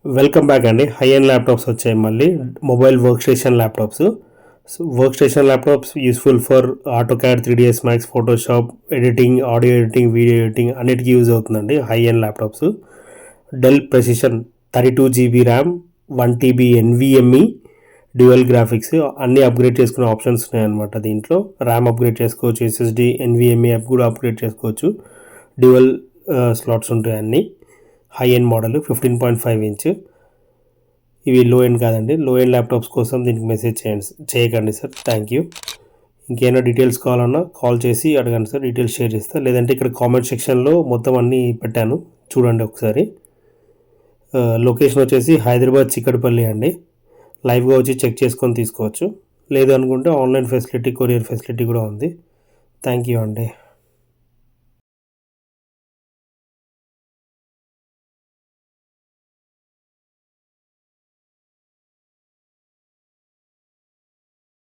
Welcome back అండి. High end laptops వచ్చాయి మళ్ళీ. Mobile work station laptops. So work station laptops useful for AutoCAD, 3ds Max, Photoshop editing, audio editing, video editing అన్నిటికీ use అవుతుందండి high end laptops. Dell Precision 32 GB RAM, 1 TB NVMe, dual graphics అన్నీ upgrade చేసుకునే options ఉన్నాయన్నమాట. దీంట్లో RAM upgrade చేసుకోవచ్చు, SSD NVMe app కూడా upgrade చేసుకోవచ్చు. Dual slots ఉంటాయి అన్నీ. High end model 15.5 inch. ఇవి లో ఎండ్ కాదండి. లో ఎండ్ ల్యాప్టాప్స్ కోసం దీనికి మెసేజ్ చేయకండి సార్. Thank you. ఇంకేమైనా డీటెయిల్స్ కావాలన్నా కాల్ చేసి అడగండి సార్, డీటెయిల్స్ షేర్ చేస్తా. లేదంటే ఇక్కడ కామెంట్ సెక్షన్లో మొత్తం అన్నీ పెట్టాను, చూడండి ఒకసారి. లొకేషన్ వచ్చేసి హైదరాబాద్ చిక్కడపల్లి అండి. లైవ్గా వచ్చి చెక్ చేసుకొని తీసుకోవచ్చు. లేదు అనుకుంటే ఆన్లైన్ ఫెసిలిటీ, కొరియర్ ఫెసిలిటీ కూడా ఉంది. థ్యాంక్ యూ అండి.